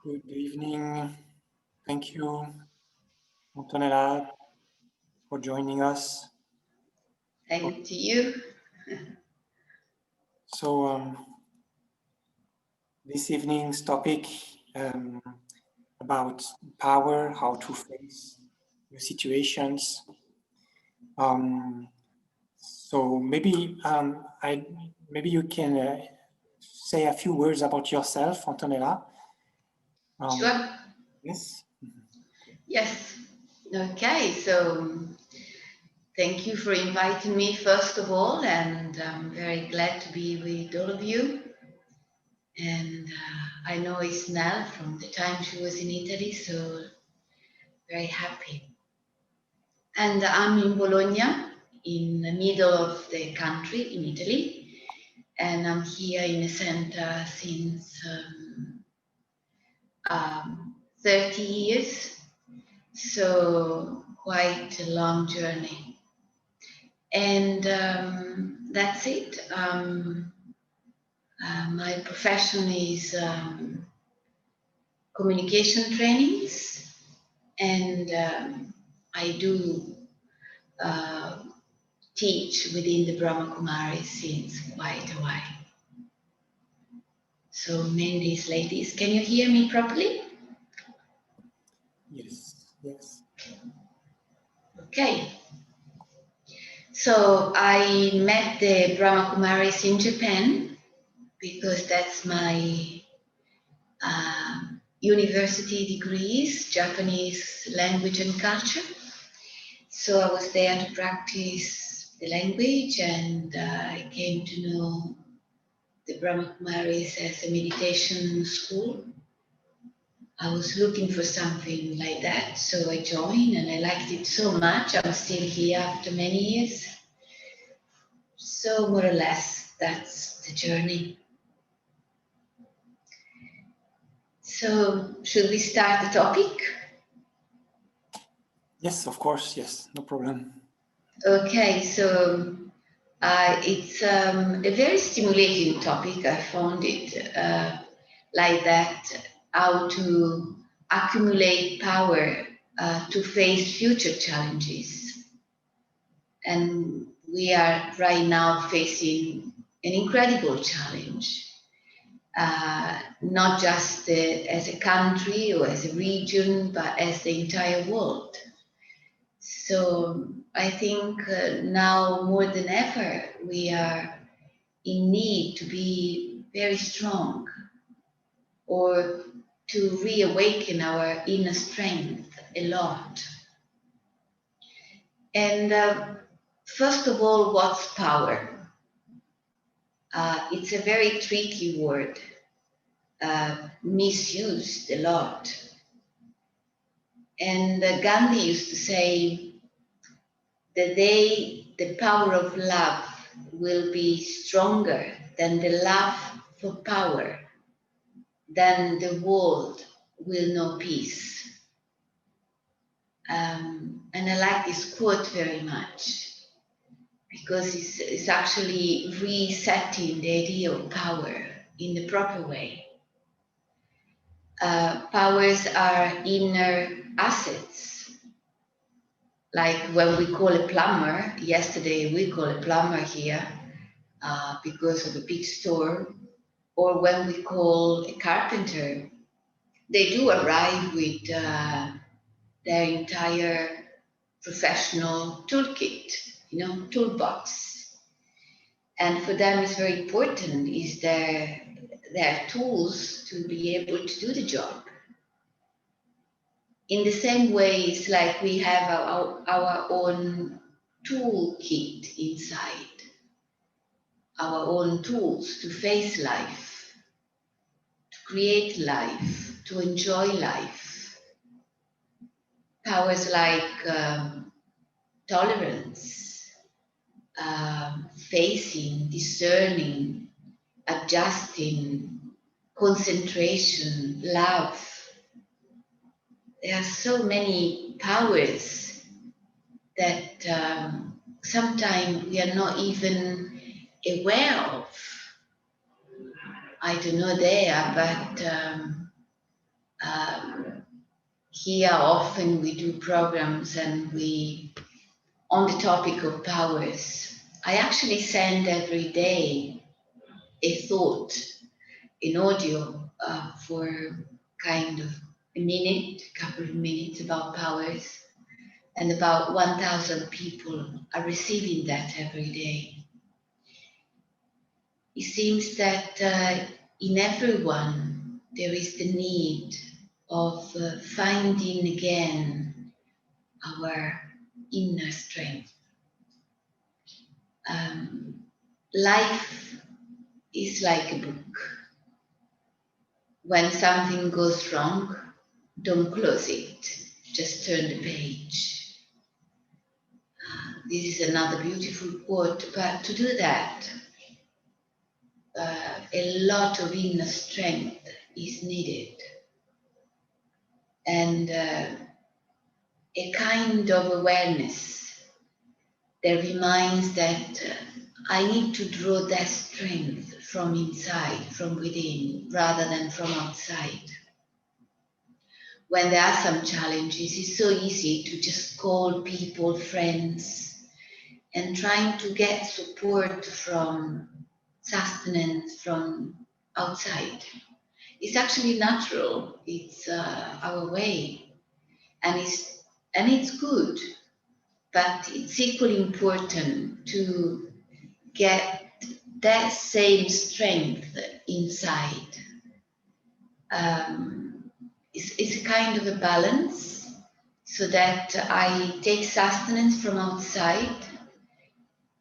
Good evening. Thank you, Antonella, for joining us. Thank you. So, this evening's topic about power, how to face your situations. So maybe maybe you can say a few words about yourself, Antonella. Sure. Yes. Yes. Okay. So thank you for inviting me, first of all, and I'm very glad to be with all of you. And I know Isnel from the time she was in Italy, so very happy. And I'm in Bologna, in the middle of the country in Italy, and I'm here in a center since 30 years. So quite a long journey. And that's it. My profession is communication trainings, and I do teach within the Brahma Kumaris since quite a while. So mainly ladies. Can you hear me properly? Yes. Yes. Okay. So I met the Brahma Kumaris in Japan because that's my university degrees, Japanese language and culture. So I was there to practice the language, and I came to know the Brahma Kumaris as a meditation school. I was looking for something like that, so I joined, and I liked it so much. I'm still here after many years. So more or less, that's the journey. So should we start the topic? Yes, of course. Yes, no problem. Okay, so it's a very stimulating topic. I found it like that, how to accumulate power to face future challenges. And we are right now facing an incredible challenge, not just as a country or as a region, but as the entire world. So I think now more than ever, we are in need to be very strong, or to reawaken our inner strength a lot. And first of all, what's power? It's a very tricky word, misused a lot. And Gandhi used to say, the day the power of love will be stronger than the love for power, then the world will know peace. And I like this quote very much because it's actually resetting the idea of power in the proper way. Powers are inner assets. Like when we call a plumber, yesterday we call a plumber here because of a big storm, or when we call a carpenter, they do arrive with their entire professional toolkit, toolbox. And for them, it's very important is their tools to be able to do the job. In the same way, it's like we have our own toolkit inside, our own tools to face life, to create life, to enjoy life. Powers like tolerance, facing, discerning, adjusting, concentration, love. There are so many powers that sometimes we are not even aware of. I don't know there, but Here often we do programs and on the topic of powers, I actually send every day a thought in audio for kind of a couple of minutes about powers, and about 1,000 people are receiving that every day. It seems that in everyone there is the need of finding again our inner strength. Life is like a book. When something goes wrong, don't close it, just turn the page. This is another beautiful quote, but to do that, a lot of inner strength is needed. And a kind of awareness that reminds that I need to draw that strength from inside, from within, rather than from outside. When there are some challenges, it's so easy to just call people, friends, and trying to get support from sustenance from outside. It's actually natural. It's our way, and it's good. But it's equally important to get that same strength inside. It's a kind of a balance, so that I take sustenance from outside,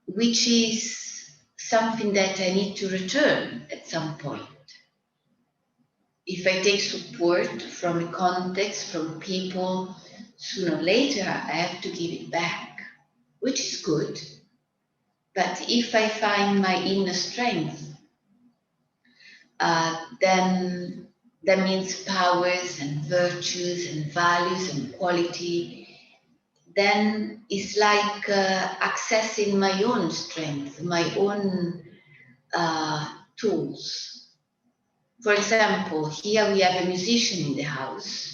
which is something that I need to return at some point. If I take support from a context, from people, sooner or later I have to give it back, which is good. But if I find my inner strength, then that means powers and virtues and values and quality. Then it's like accessing my own strength, my own tools. For example, here we have a musician in the house.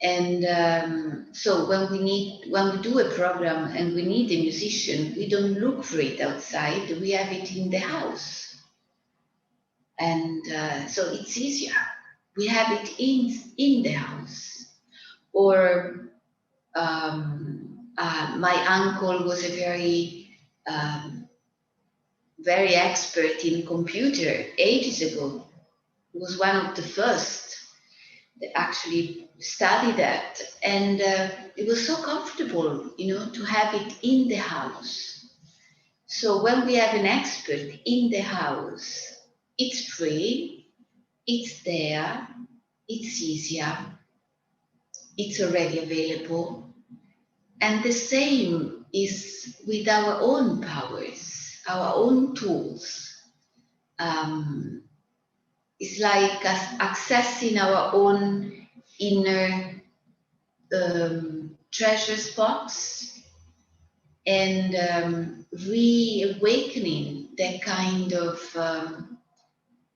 And so when we do a program and we need a musician, we don't look for it outside, we have it in the house. And so it's easier. We have it in the house. Or my uncle was a very expert in computer ages ago. He was one of the first that actually studied that. And it was so comfortable, to have it in the house. So when we have an expert in the house, it's free, it's there, it's easier, it's already available. And the same is with our own powers, our own tools. It's like us accessing our own inner treasure box and reawakening that kind of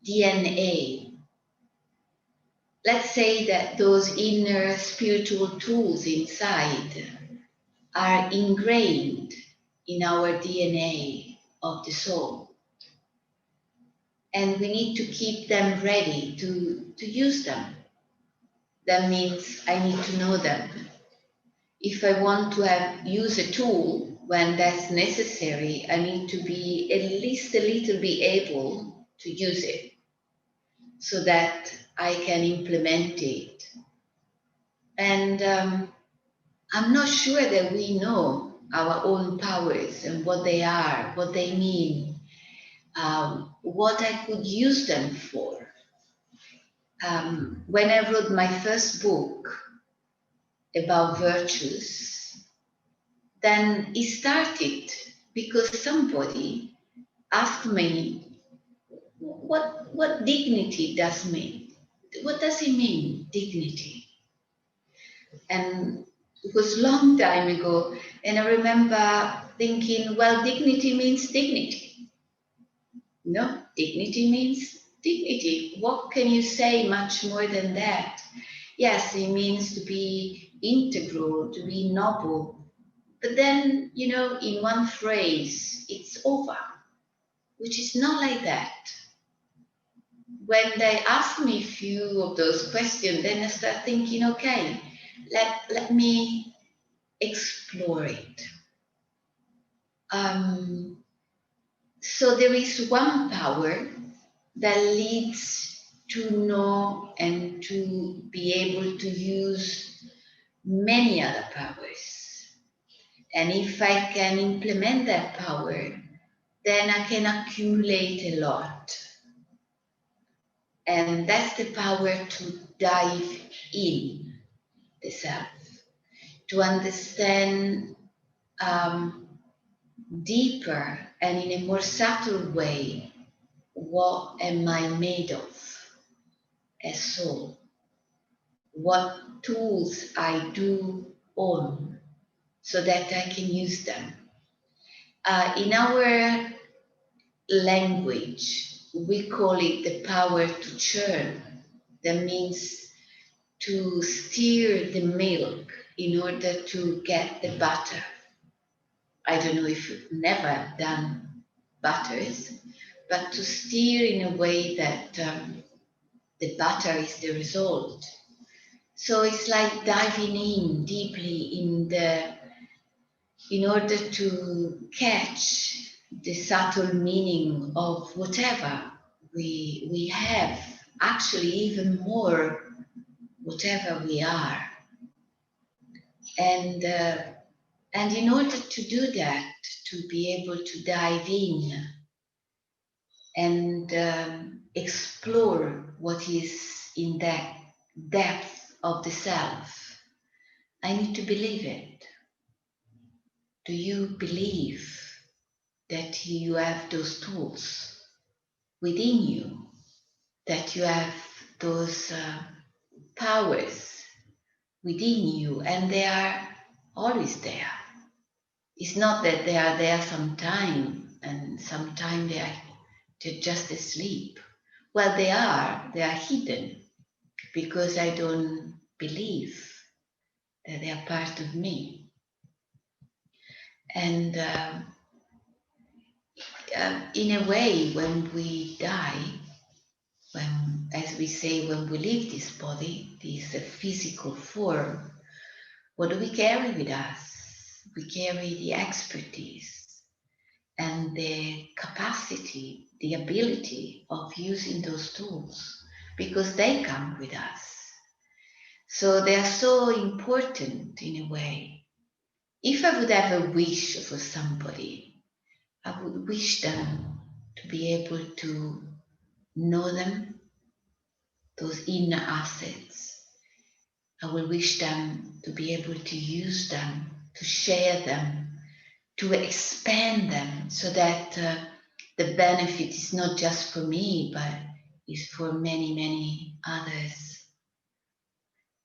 DNA. Let's say that those inner spiritual tools inside are ingrained in our DNA of the soul. And we need to keep them ready to use them. That means I need to know them. If I want to use a tool when that's necessary, I need to be at least a little bit able to use it so that I can implement it. And I'm not sure that we know our own powers and what they are, what they mean, what I could use them for. When I wrote my first book about virtues, then it started because somebody asked me, what dignity does mean? What does it mean, dignity? And it was a long time ago, and I remember thinking, well, dignity means dignity. No, dignity means dignity. What can you say much more than that? Yes, it means to be integral, to be noble. But then, you know, in one phrase, it's over, which is not like that. When they ask me a few of those questions, then I start thinking, okay, let me explore it. So there is one power that leads to know and to be able to use many other powers. And if I can implement that power, then I can accumulate a lot. And that's the power to dive in the self, to understand deeper and in a more subtle way, what am I made of as soul? What tools I do own so that I can use them. In our language, we call it the power to churn. That means to stir the milk in order to get the butter. I don't know if you've never done butters, but to stir in a way that the butter is the result. So it's like diving in deeply in order to catch the subtle meaning of whatever we have, actually even more, whatever we are. And in order to do that, to be able to dive in and explore what is in that depth of the self, I need to believe it. Do you believe that you have those tools within you, that you have those powers within you, and they are always there? It's not that they are there sometime and sometime they're just asleep. Well, they are hidden because I don't believe that they are part of me. And in a way, when we die, when, as we say, when we leave this body, this physical form, what do we carry with us? We carry the expertise and the capacity, the ability of using those tools, because they come with us. So they are so important in a way. If I would have a wish for somebody, I would wish them to be able to know them, those inner assets. I will wish them to be able to use them, to share them, to expand them so that the benefit is not just for me, but is for many, many others.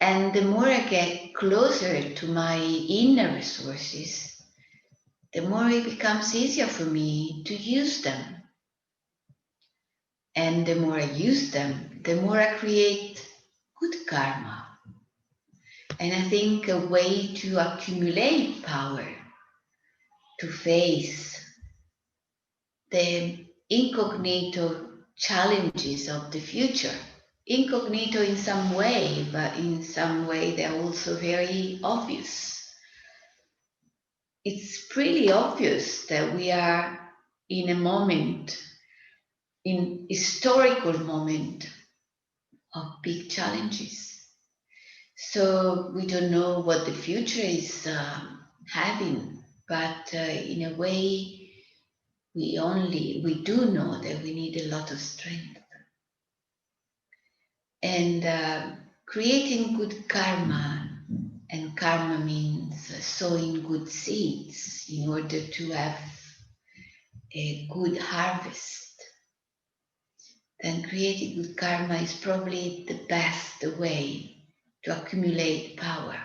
And the more I get closer to my inner resources, the more it becomes easier for me to use them. And the more I use them, the more I create good karma. And I think a way to accumulate power, to face the incognito challenges of the future. Incognito in some way, but in some way they're also very obvious. It's pretty obvious that we are in a moment, in historical moment of big challenges. So we don't know what the future is having, but in a way, we do know that we need a lot of strength. And creating good karma, and karma means sowing good seeds in order to have a good harvest. Then creating good karma is probably the best way to accumulate power.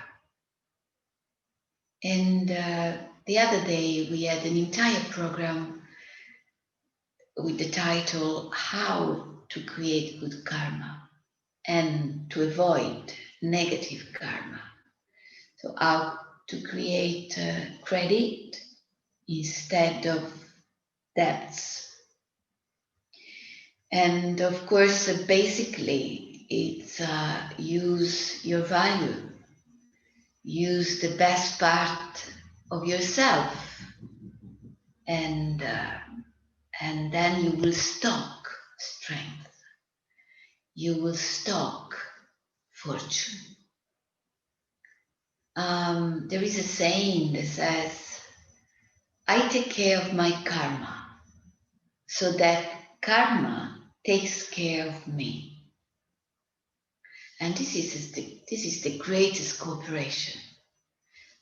And the other day we had an entire program with the title How to Create Good Karma and to Avoid Negative Karma. So how to create credit instead of debts. And of course, basically, it's use your value, use the best part of yourself, and then you will stock strength. You will stock fortune. There is a saying that says, I take care of my karma so that karma takes care of me. And this is the greatest cooperation.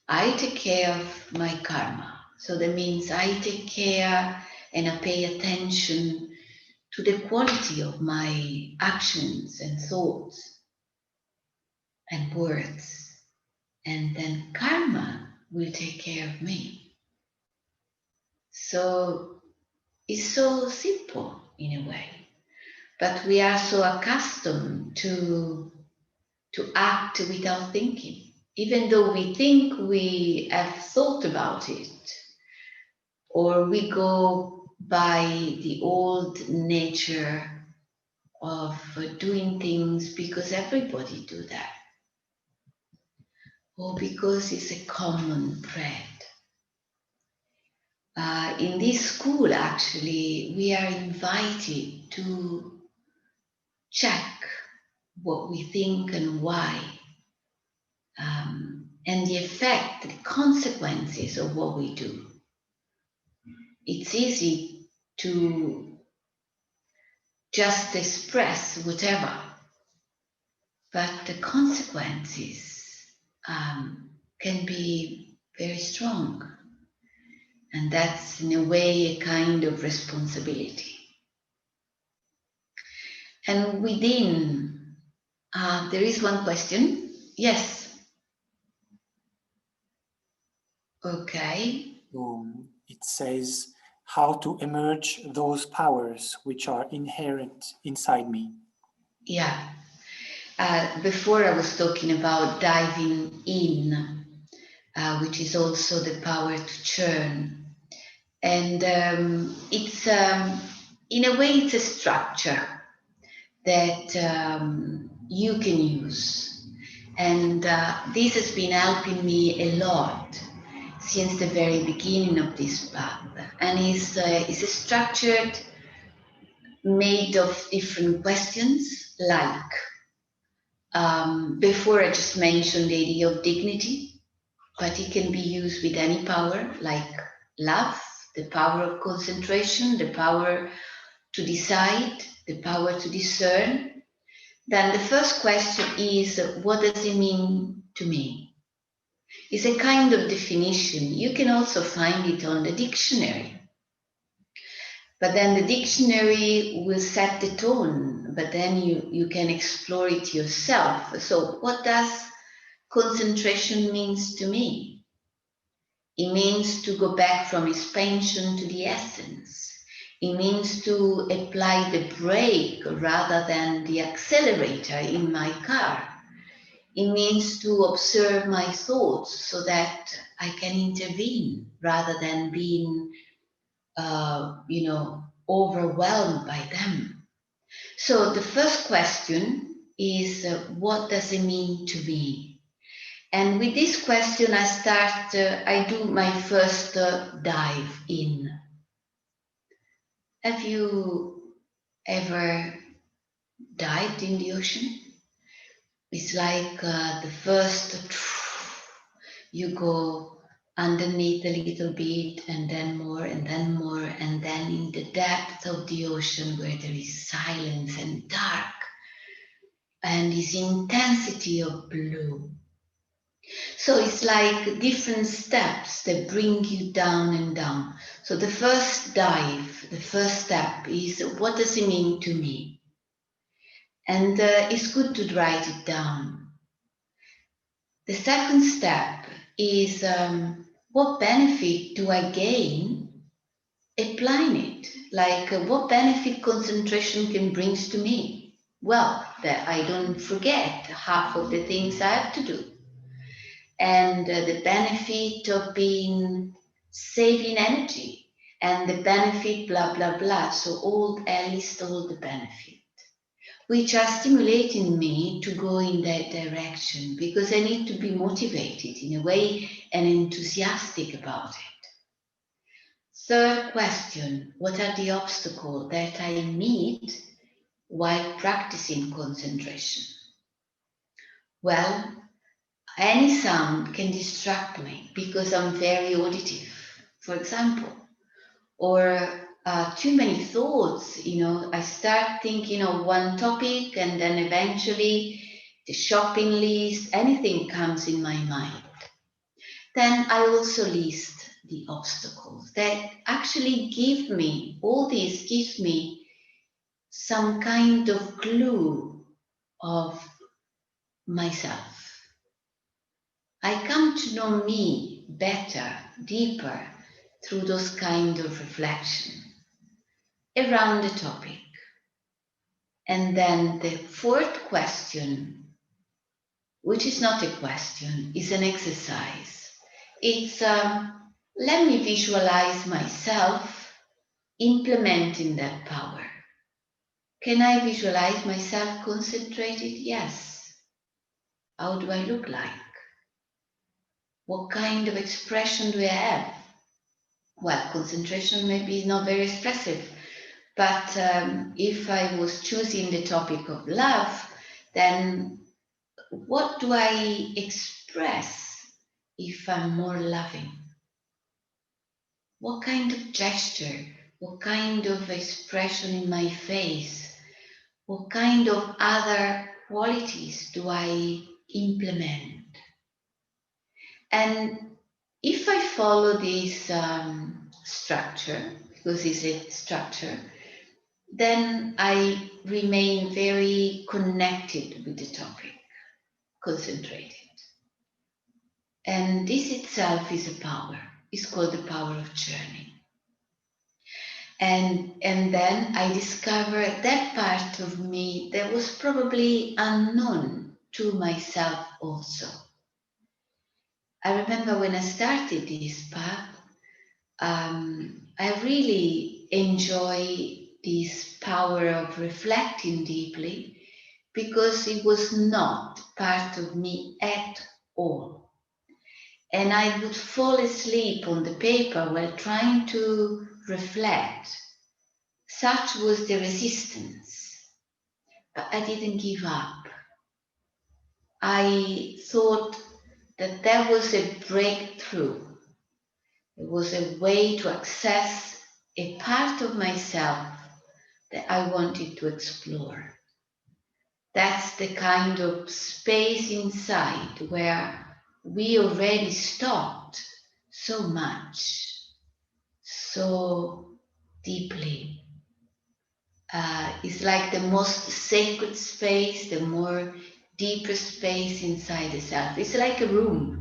I take care of my karma. So that means I take care and I pay attention to the quality of my actions and thoughts and words. And then karma will take care of me. So it's so simple in a way. But we are so accustomed to act without thinking. Even though we think we have thought about it, or we go by the old nature of doing things because everybody do that, or because it's a common thread. In this school, actually, we are invited to check what we think and why, and the effect, the consequences of what we do. It's easy to just express whatever, but the consequences can be very strong. And that's, in a way, a kind of responsibility. And within, there is one question. Yes. Okay. It says, how to emerge those powers which are inherent inside me. Yeah. Before I was talking about diving in, which is also the power to churn. And it's, in a way, it's a structure that you can use. And this has been helping me a lot since the very beginning of this path. And it's a structured, made of different questions, like before I just mentioned the idea of dignity, but it can be used with any power, like love, the power of concentration, the power to decide, the power to discern. Then the first question is, what does it mean to me? It's a kind of definition. You can also find it on the dictionary. But then the dictionary will set the tone, but then you can explore it yourself. So what does concentration means to me? It means to go back from expansion to the essence. It means to apply the brake rather than the accelerator in my car. It means to observe my thoughts so that I can intervene rather than being, overwhelmed by them. So the first question is, what does it mean to me? And with this question, I do my first dive in. Have you ever dived in the ocean? It's like the first, you go underneath a little bit and then more and then more, and then in the depth of the ocean where there is silence and dark and this intensity of blue. So it's like different steps that bring you down and down. So the first dive, the first step is, what does it mean to me? And it's good to write it down. The second step is, what benefit do I gain applying it. Like what benefit concentration can bring to me? Well, that I don't forget half of the things I have to do. And the benefit of being saving energy and the benefit blah, blah, blah. So I list all the benefits, which are stimulating me to go in that direction because I need to be motivated in a way and enthusiastic about it. Third question, what are the obstacles that I meet while practicing concentration? Well, any sound can distract me because I'm very auditive, for example, or too many thoughts. I start thinking of one topic and then eventually the shopping list, anything comes in my mind. Then I also list the obstacles that actually all this gives me some kind of clue of myself. I come to know me better, deeper, through those kind of reflection around the topic. And then the fourth question, which is not a question, is an exercise. It's let me visualize myself implementing that power. Can I visualize myself concentrated? Yes. How do I look like? What kind of expression do I have? Well, concentration maybe is not very expressive, but if I was choosing the topic of love, then what do I express if I'm more loving? What kind of gesture, what kind of expression in my face, what kind of other qualities do I implement? And if I follow this structure, because it's a structure, then I remain very connected with the topic, concentrated. And this itself is a power. It's called the power of journey. And then I discovered that part of me that was probably unknown to myself also. I remember when I started this path, I really enjoy this power of reflecting deeply because it was not part of me at all. And I would fall asleep on the paper while trying to reflect. Such was the resistance. But I didn't give up. I thought that was a breakthrough. It was a way to access a part of myself that I wanted to explore. That's the kind of space inside where we already stopped so much, so deeply. It's like the most sacred space, the more deeper space inside the self. It's like a room.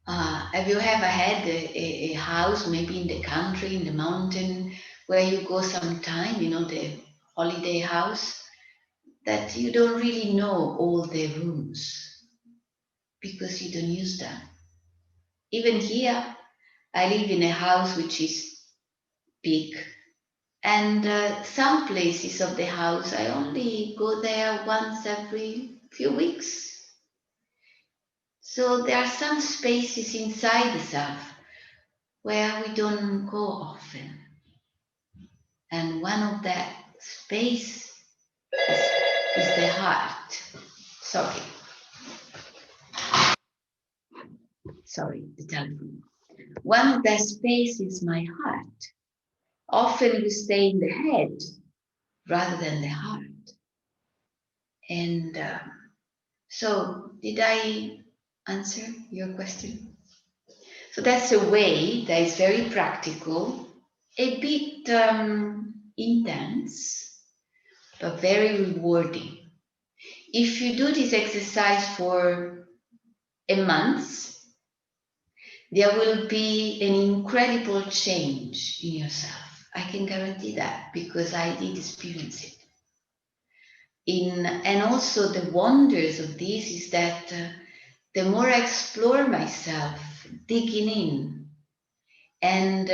Have you ever had a house, maybe in the country, in the mountain, where you go sometime, the holiday house, that you don't really know all the rooms because you don't use them. Even here, I live in a house which is big, and some places of the house, I only go there once every few weeks. So there are some spaces inside the self where we don't go often. And one of that space is the heart. Sorry, the telephone. One of that space is my heart. Often we stay in the head rather than the heart. And so did I answer your question? So that's a way that is very practical, a bit intense, but very rewarding. If you do this exercise for a month, there will be an incredible change in yourself. I can guarantee that because I did experience it. And also the wonders of this is that the more I explore myself, digging in, and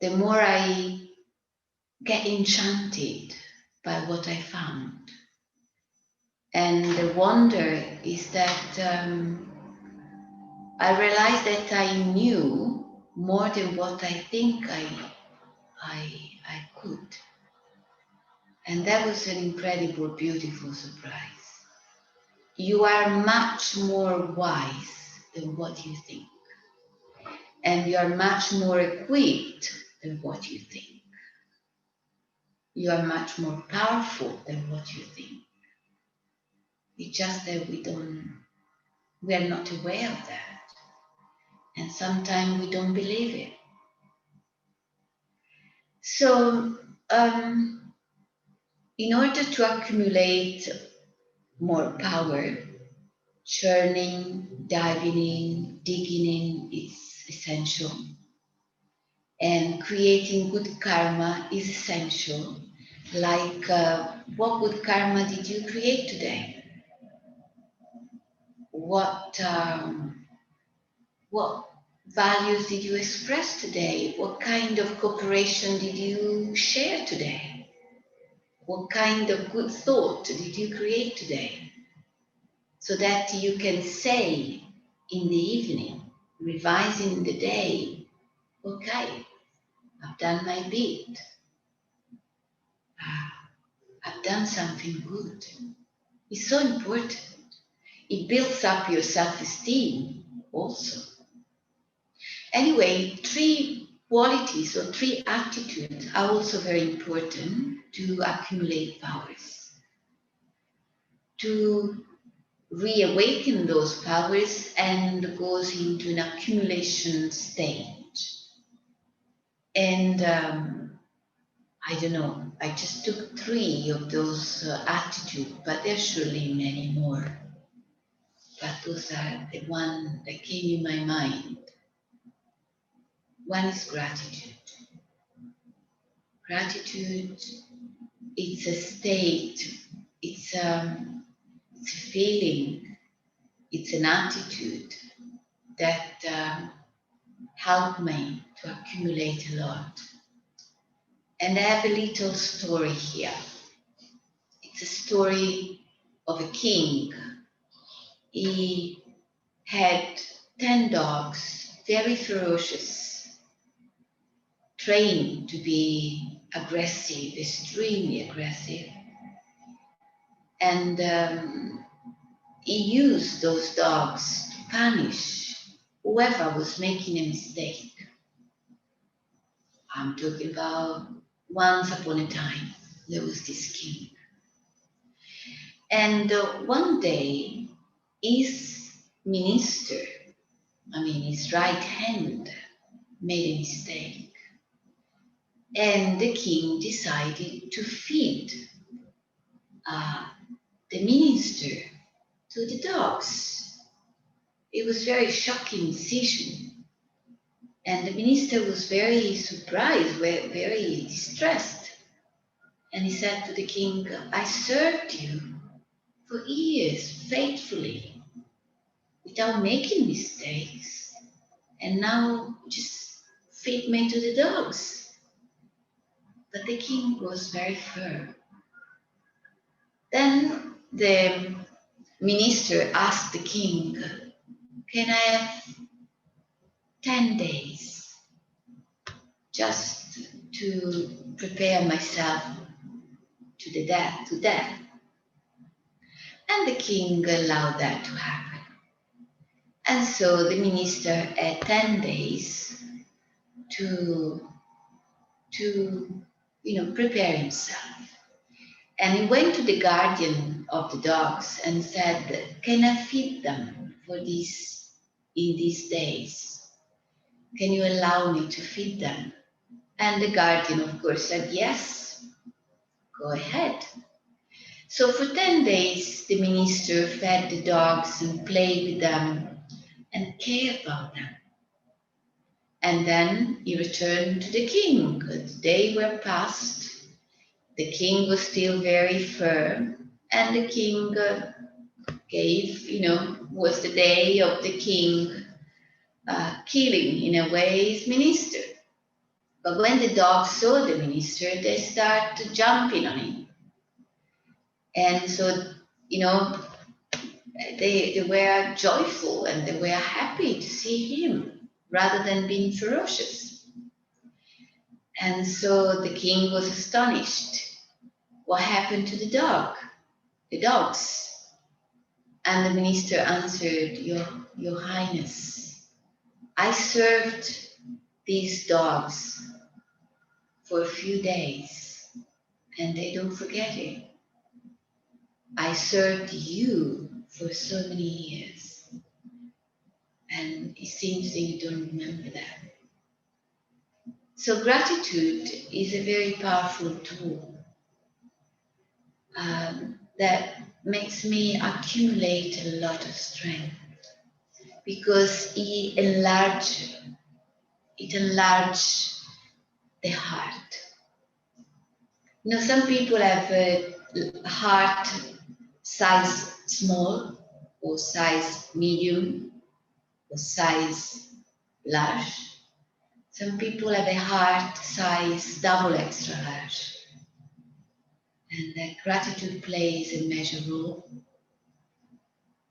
the more I get enchanted by what I found. And the wonder is that I realized that I knew more than what I think I could. And that was an incredible, beautiful surprise. You are much more wise than what you think. And you are much more equipped than what you think. You are much more powerful than what you think. It's just that we are not aware of that. And sometimes we don't believe it. So, in order to accumulate more power, churning, diving in, digging in is essential. And creating good karma is essential. Like, what good karma did you create today? What values did you express today? What kind of cooperation did you share today? What kind of good thought did you create today? So that you can say in the evening, revising the day, okay, I've done my bit. I've done something good. It's so important. It builds up your self-esteem also. Anyway, 3 qualities or 3 attitudes are also very important to accumulate powers. To reawaken those powers and goes into an accumulation stage. And I don't know, I just took 3 of those attitudes, but there's surely many more. But those are the one that came in my mind. One is gratitude. Gratitude, it's a state, it's a feeling, it's an attitude that helped me to accumulate a lot. And I have a little story here. It's a story of a king. He had 10 dogs, very ferocious, trained to be aggressive, extremely aggressive. And he used those dogs to punish whoever was making a mistake. I'm talking about once upon a time, there was this king. And one day, his minister, his right hand, made a mistake. And the king decided to feed the minister to the dogs. It was a very shocking decision. And the minister was very surprised, very distressed. And he said to the king, I served you for years faithfully without making mistakes. And now just feed me to the dogs. But the king was very firm. Then the minister asked the king, can I have 10 days just to prepare myself to death? And the king allowed that to happen. And so the minister had 10 days to prepare himself. And he went to the guardian of the dogs and said, can I feed them in these days? Can you allow me to feed them? And the guardian, of course, said, yes, go ahead. So for 10 days, the minister fed the dogs and played with them and cared about them. And then he returned to the king. The day were past. The king was still very firm, and the king gave, was the day of the king killing, in a way, his minister. But when the dogs saw the minister, they started jumping on him. And so, they were joyful and they were happy to see him rather than being ferocious. And so the king was astonished. What happened to the dogs? And the minister answered, Your Highness, I served these dogs for a few days and they don't forget it. I served you for so many years and it seems that you don't remember that. So gratitude is a very powerful tool that makes me accumulate a lot of strength because it enlarges the heart. Some people have a heart size small or size medium or size large. Some people have a heart size double extra large. And that gratitude plays a major role.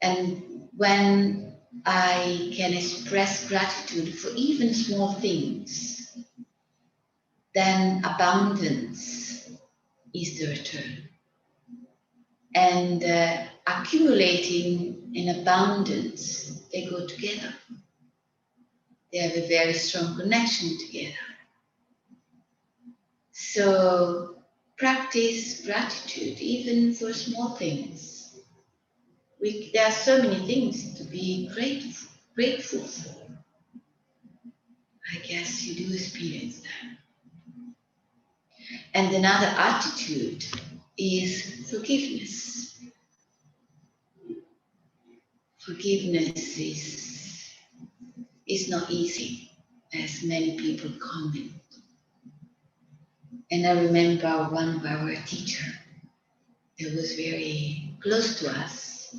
And when I can express gratitude for even small things, then abundance is the return. And accumulating in abundance, they go together. They have a very strong connection together. So practice gratitude, even for small things. There are so many things to be grateful for. I guess you do experience that. And another attitude is forgiveness. Forgiveness is not easy, as many people comment. And I remember one of our teachers that was very close to us.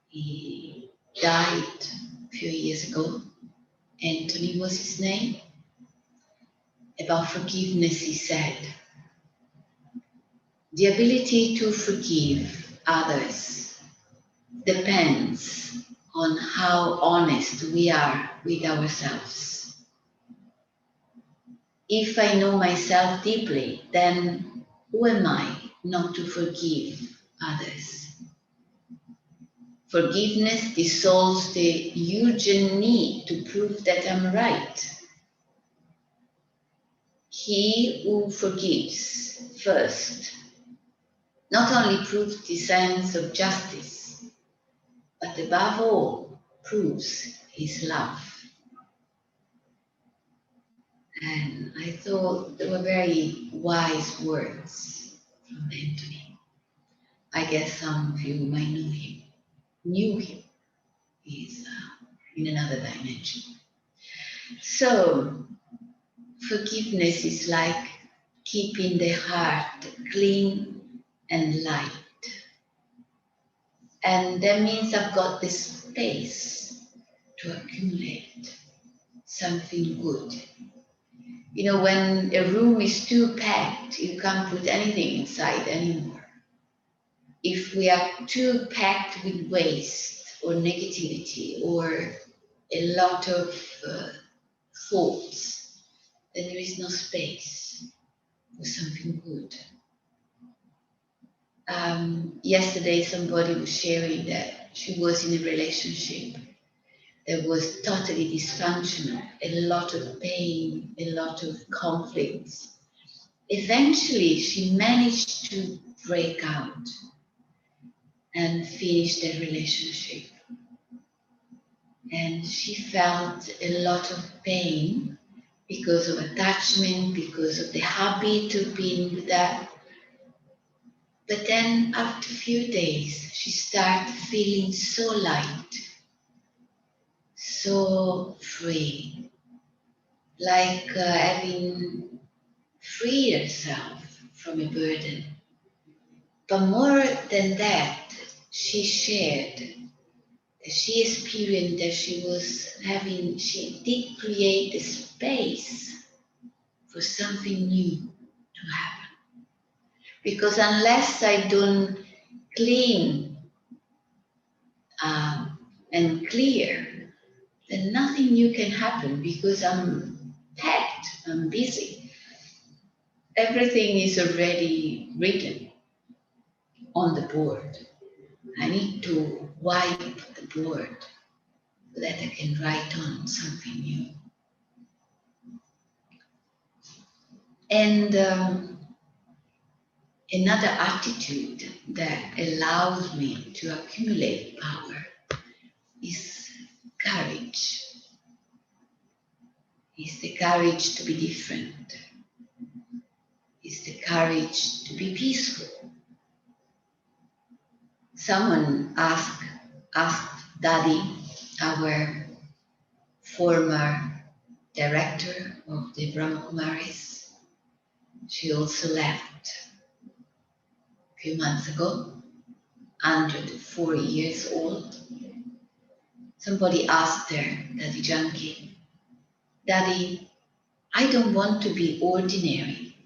He died a few years ago. Anthony was his name. About forgiveness, he said, the ability to forgive others depends on how honest we are with ourselves. If I know myself deeply, then who am I not to forgive others? Forgiveness dissolves the urgent need to prove that I'm right. He who forgives first not only proves the sense of justice, but above all proves his love. And I thought they were very wise words from Anthony. I guess some of you might know him, knew him. He's in another dimension. So forgiveness is like keeping the heart clean and light. And that means I've got this space to accumulate something good. When a room is too packed, you can't put anything inside anymore. If we are too packed with waste or negativity or a lot of thoughts, then there is no space for something good. Yesterday, somebody was sharing that she was in a relationship that was totally dysfunctional, a lot of pain, a lot of conflicts. Eventually, she managed to break out and finish the relationship. And she felt a lot of pain because of attachment, because of the habit of being with that. But then after a few days, she started feeling so light, so free, like having freed herself from a burden. But more than that, she shared that she experienced that she did create a space for something new to happen. Because unless I don't clean and clear, then nothing new can happen because I'm packed, I'm busy. Everything is already written on the board. I need to wipe the board so that I can write on something new. And another attitude that allows me to accumulate power is courage. It's the courage to be different. It's the courage to be peaceful. Someone asked Daddy, our former director of the Brahma Kumaris. She also left a few months ago, 104 years old. Somebody asked her, Daddy Janki, Daddy, I don't want to be ordinary.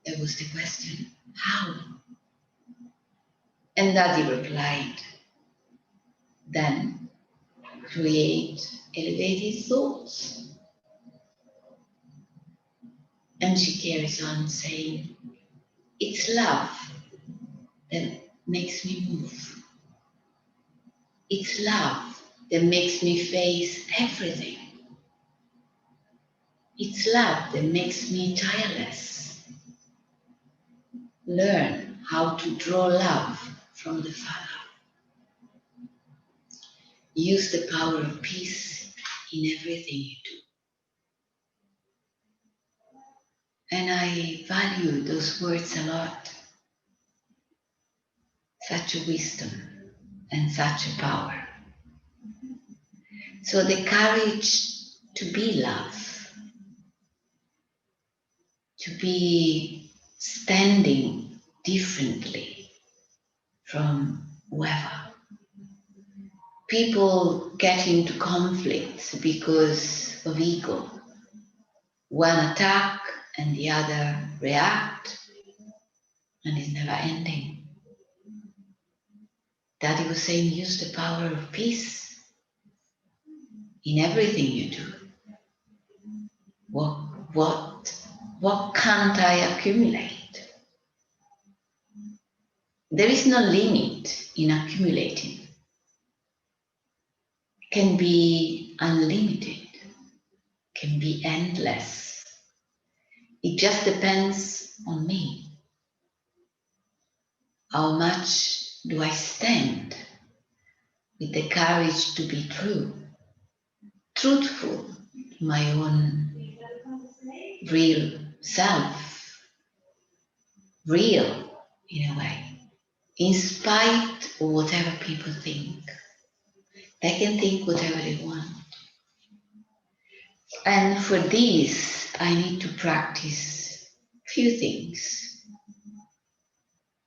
That was the question. How? And Daddy replied, then create elevated thoughts. And she carries on saying, it's love that makes me move. It's love that makes me face everything. It's love that makes me tireless. Learn how to draw love from the Father. Use the power of peace in everything you do. And I value those words a lot. Such a wisdom and such a power. So the courage to be love, to be standing differently from whoever. People get into conflicts because of ego. One attack and the other react, and it's never ending. Daddy was saying, use the power of peace in everything you do. What can't I accumulate? There is no limit in accumulating. It can be unlimited, can be endless. It just depends on me. How much do I stand with the courage to be true, truthful to my own real self, real in a way, in spite of whatever people think. They can think whatever they want. And for this, I need to practice a few things.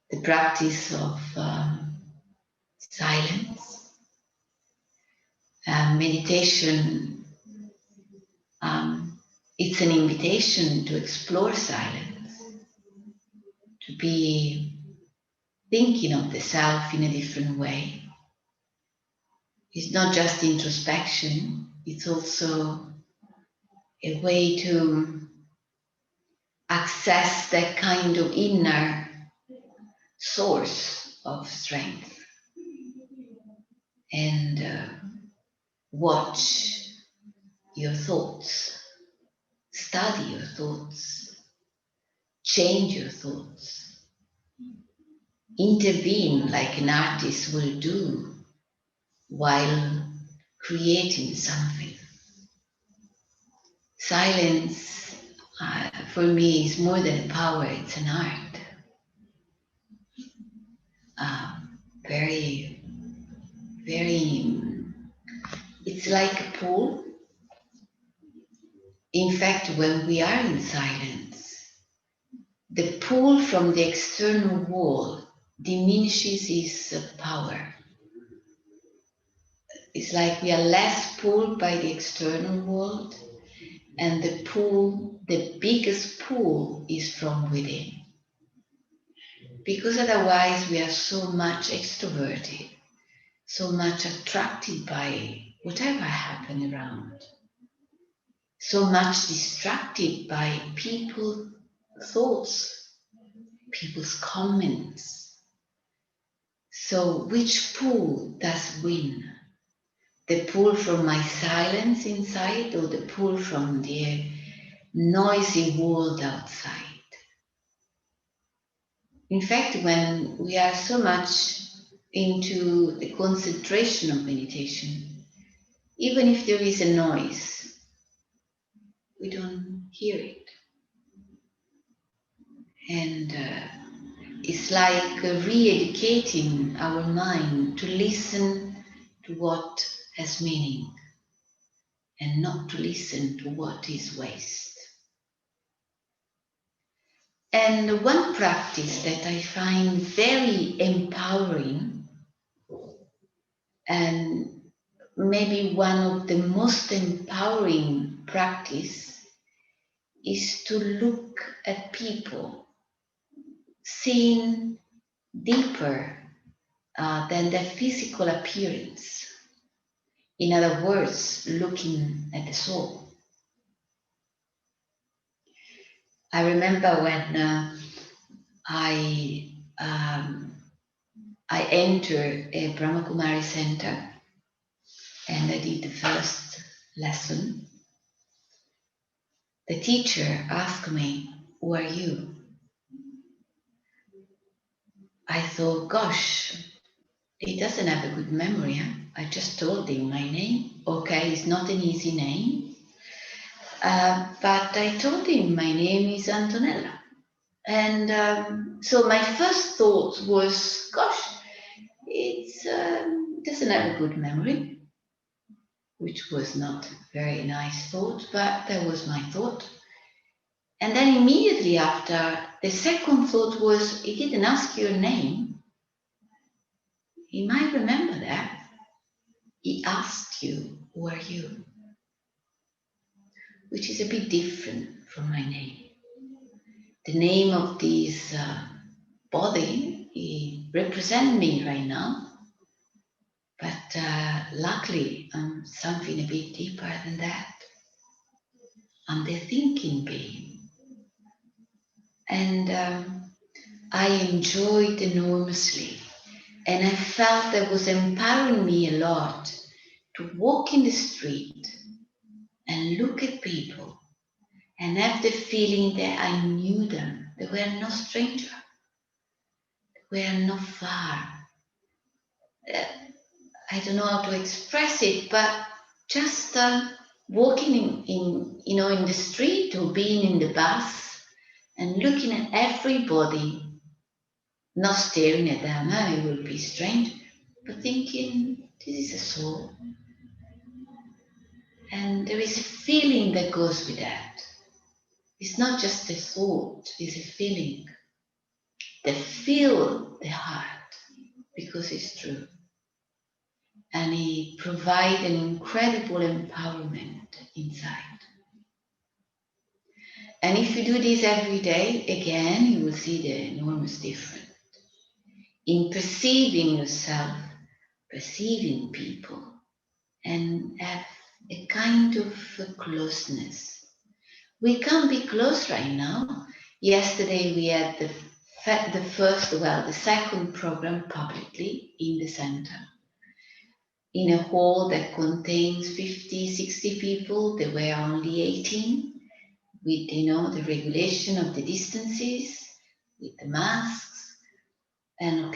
The practice of silence, meditation. It's an invitation to explore silence, to be thinking of the self in a different way. It's not just introspection, it's also a way to access that kind of inner source of strength and watch your thoughts, study your thoughts, change your thoughts, intervene like an artist will do while creating something. Silence, for me, is more than a power, it's an art. Very, it's like a pool. In fact, when we are in silence, the pull from the external world diminishes its power. It's like we are less pulled by the external world, and the biggest pull is from within. Because otherwise we are so much extroverted, so much attracted by whatever happens around, so much distracted by people's thoughts, people's comments. So which pull does win? The pull from my silence inside, or the pull from the noisy world outside? In fact, when we are so much into the concentration of meditation, even if there is a noise, we don't hear it. And it's like re-educating our mind to listen to what has meaning and not to listen to what is waste. And one practice that I find very empowering, and maybe one of the most empowering practice, is to look at people, seeing deeper than their physical appearance. In other words, looking at the soul. I remember when I entered a Brahmakumari center and I did the first lesson. The teacher asked me, "Who are you?" I thought, gosh, he doesn't have a good memory. Huh? I just told him my name. Okay, it's not an easy name. But I told him my name is Antonella. And so my first thought was, gosh, it doesn't have a good memory, which was not a very nice thought, but that was my thought. And then immediately after, the second thought was, he didn't ask your name. He might remember that. He asked you, "Who are you?" Which is a bit different from my name. The name of this body, it represents me right now. But luckily, I'm something a bit deeper than that. I'm the thinking being. And I enjoyed enormously. And I felt that was empowering me a lot to walk in the street and look at people and have the feeling that I knew them. They were no stranger. They were not far. I don't know how to express it, but just walking in the street or being in the bus and looking at everybody, not staring at them, it would be strange, but thinking, this is a soul. And there is a feeling that goes with that. It's not just a thought, it's a feeling that fills the heart because it's true. And it provides an incredible empowerment inside. And if you do this every day, again, you will see the enormous difference in perceiving yourself, perceiving people, and have a kind of a closeness. We can't be close right now. Yesterday we had the second program publicly in the center, in a hall that contains 50, 60 people. There were only 18, with the regulation of the distances, with the masks, and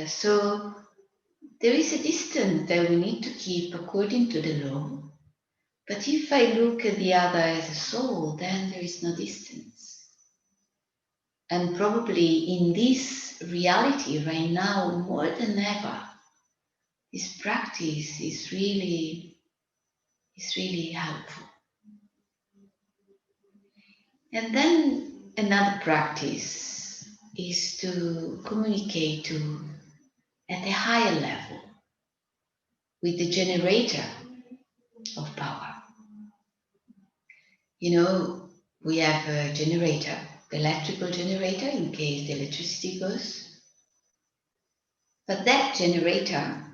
so there is a distance that we need to keep according to the law. But if I look at the other as a soul, then there is no distance. And probably in this reality right now, more than ever, this practice is really helpful. And then another practice is to communicate at a higher level with the generator of power. You know, we have a generator, the electrical generator, in case the electricity goes. But that generator,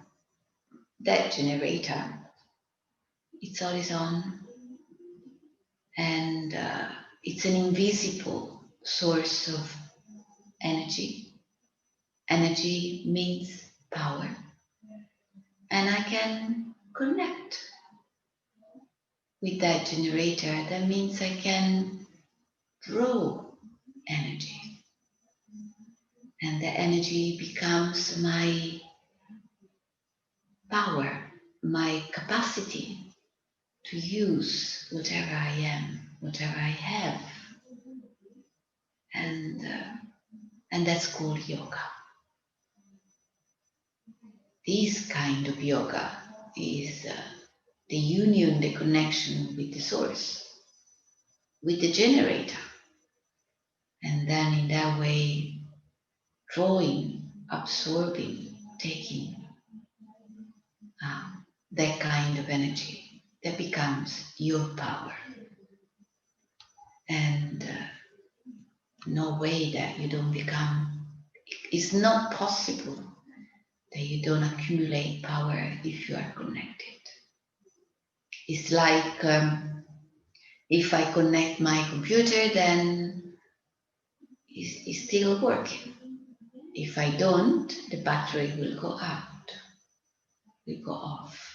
it's always on, and it's an invisible source of energy. Energy means power, and I can connect with that generator. That means I can draw energy, and the energy becomes my power, my capacity to use whatever I am, whatever I have. And that's called yoga. This kind of yoga is the union, the connection with the source, with the generator. And then in that way, drawing, absorbing, taking that kind of energy that becomes your power. And no way that you don't become, it's not possible that you don't accumulate power if you are connected. It's like if I connect my computer, then it's still working. If I don't, the battery will go out, will go off.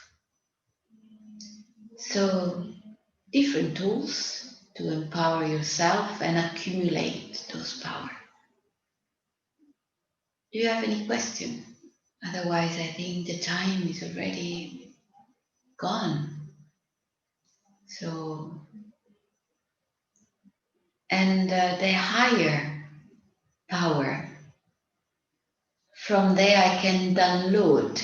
So different tools to empower yourself and accumulate those power. Do you have any question? Otherwise, I think the time is already gone. So, and the higher power, from there I can download.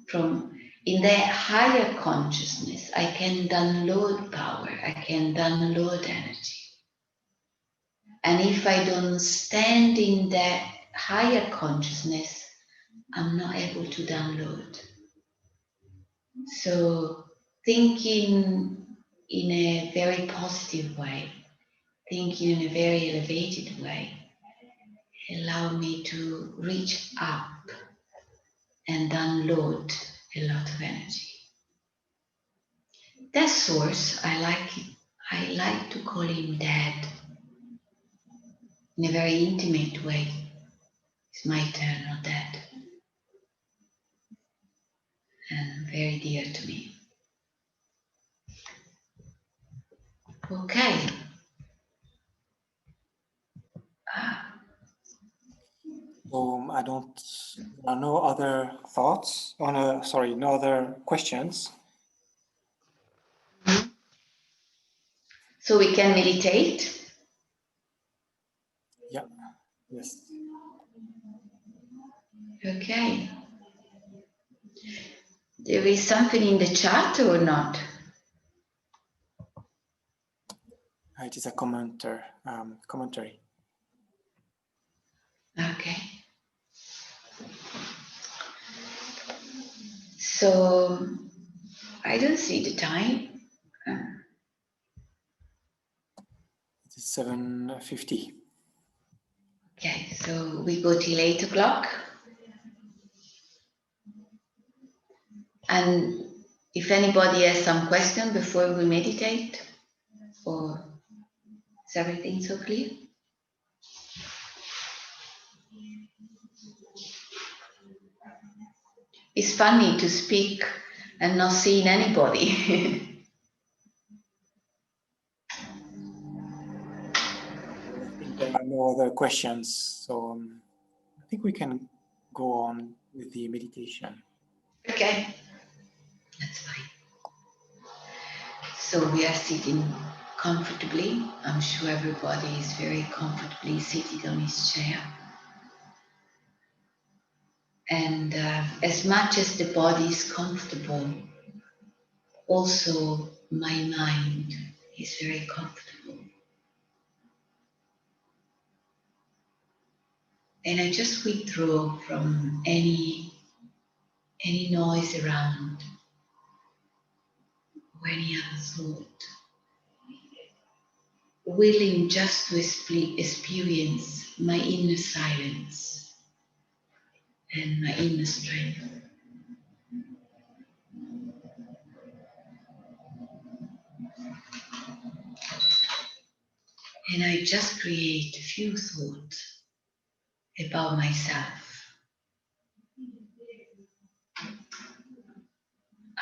From in that higher consciousness, I can download power, I can download energy. And if I don't stand in that higher consciousness, I'm not able to download. So thinking in a very positive way, thinking in a very elevated way, allow me to reach up and download a lot of energy. That source, I like to call him Dad, in a very intimate way. It's my eternal Dad, and very dear to me. Okay. There are no other thoughts, no other questions. So we can meditate? Yeah, yes. Okay. There is something in the chat or not? It is a commentary. Okay. So I don't see the time. It is 7:50. Okay, so we go till 8 o'clock. And if anybody has some question before we meditate, or is everything so clear? It's funny to speak and not seeing anybody. I think there are no other questions, so I think we can go on with the meditation. Okay, that's fine. So we are sitting comfortably. I'm sure everybody is very comfortably seated on his chair. And as much as the body is comfortable, also my mind is very comfortable. And I just withdraw from any noise around or any other thought, willing just to experience my inner silence and my inner strength. And I just create a few thoughts about myself.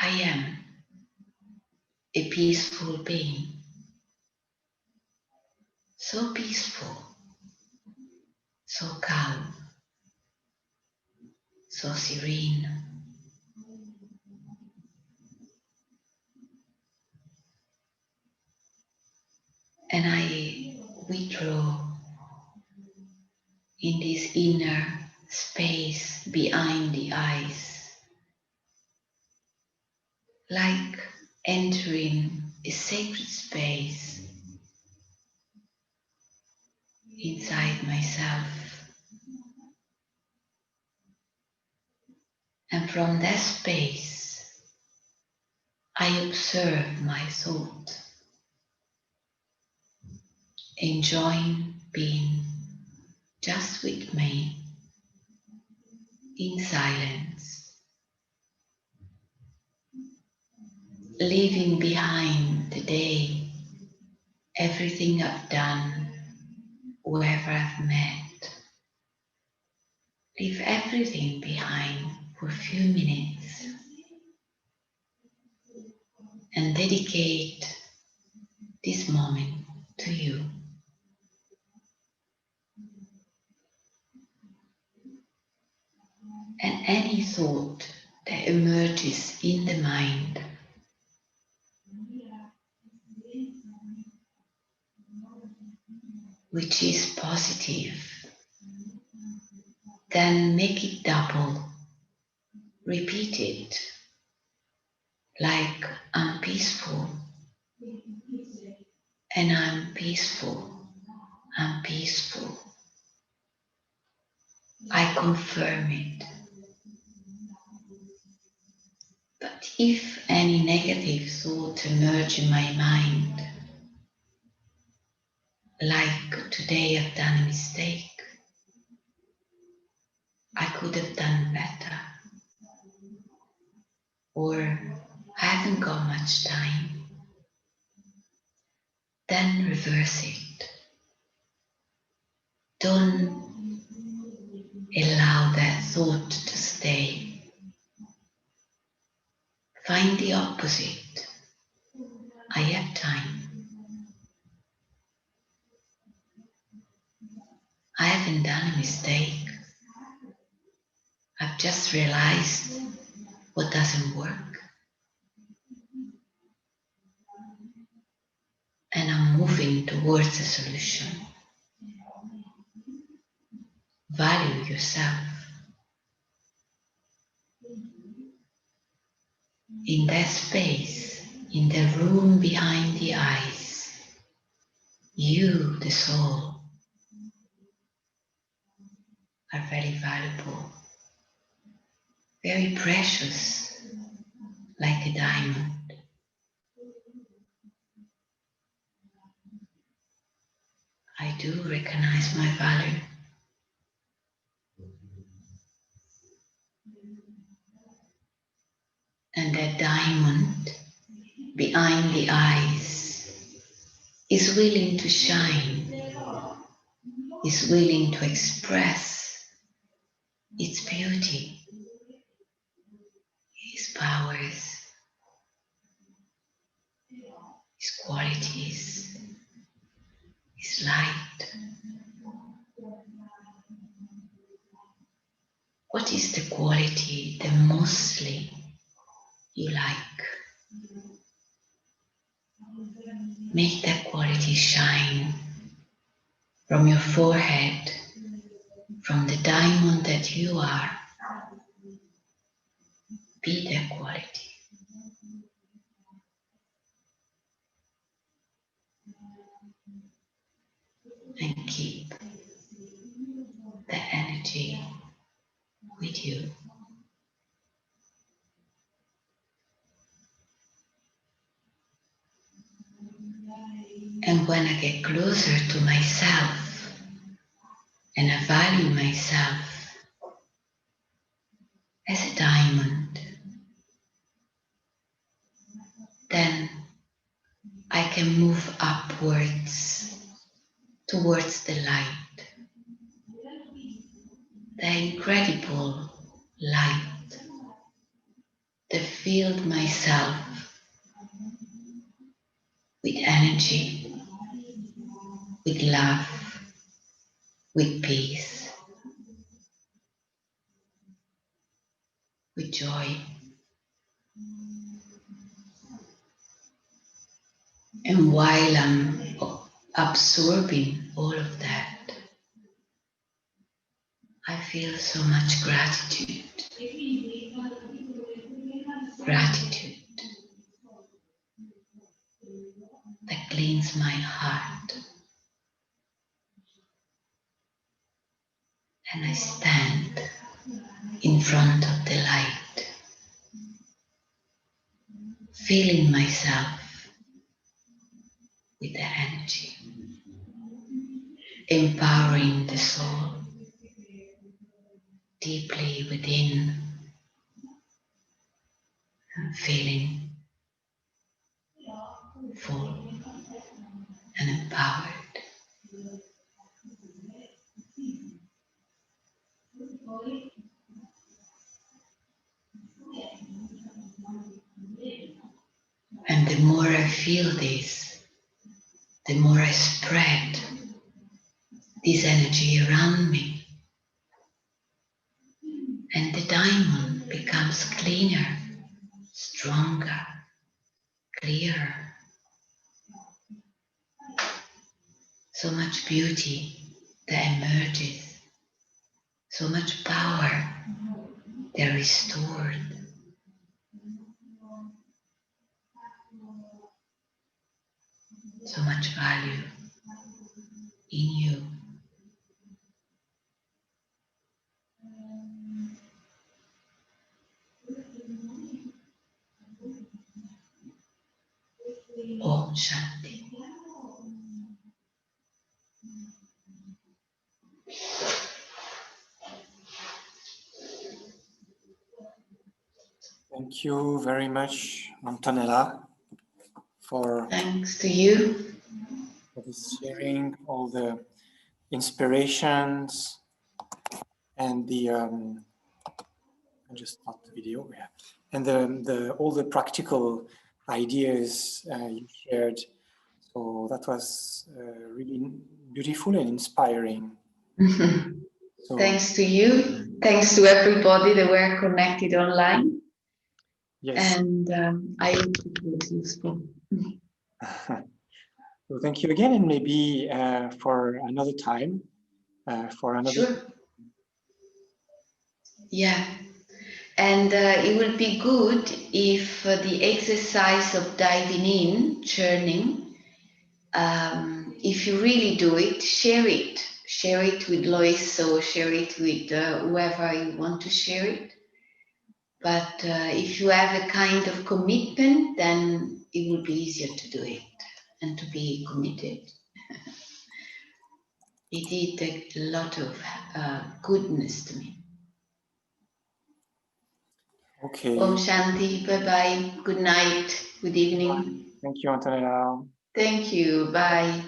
I am a peaceful being, so peaceful, so calm, so serene. And I withdraw in this inner space behind the eyes, like entering a sacred space inside myself. And from that space, I observe my thought, enjoying being just with me in silence, leaving behind the day, everything I've done, whoever I've met. Leave everything behind for a few minutes and dedicate this moment to you. And any thought that emerges in the mind, which is positive, then make it double. Repeat it like I'm peaceful and I'm peaceful. I'm peaceful. I confirm it. But if any negative thought emerge in my mind, like today I've done a mistake, I could have done better, or I haven't got much time, then reverse it. Don't allow that thought to stay. Find the opposite. I have time. I haven't done a mistake. I've just realized what doesn't work. And I'm moving towards a solution. Value yourself. In that space, in the room behind the eyes, you, the soul, are very valuable, very precious, like a diamond. I do recognize my value. And that diamond behind the eyes is willing to shine, is willing to express its beauty, its powers, its qualities, its light. What is the quality that mostly you like? Make that quality shine from your forehead, from the diamond that you are. Be that quality. And keep the energy. with you. And when I get closer to myself and I value myself as a diamond, then I can move upwards towards the light, the incredible light that filled myself with energy, with love, with peace, with joy. And while I'm absorbing all of that, I feel so much gratitude. Gratitude that cleans my heart. And I stand in front of the light, filling myself with the energy, empowering the soul deeply within, and feeling full and empowered. And the more I feel this, the more I spread this energy around me. And the diamond becomes cleaner, stronger, clearer. So much beauty that emerges, so much power that restored. So much value in you. Om Shanti. Thank you very much, Antonella, for Thanks to you. this sharing, all the inspirations and the I just stopped the video, yeah, and the all the practical ideas you shared. So that was really beautiful and inspiring. So, Thanks to you. Thanks to everybody that were connected online. yes. And I hope it was useful. So thank you again, and maybe for another time, for another. Sure. Yeah. And it will be good if the exercise of diving in, churning, if you really do it, share it. Share it with Lois or share it with whoever you want to share it. But if you have a kind of commitment, then it will be easier to do it and to be committed. It did a lot of goodness to me. Okay. Om Shanti, bye-bye, good night, good evening. Thank you, Antonella. Thank you, bye.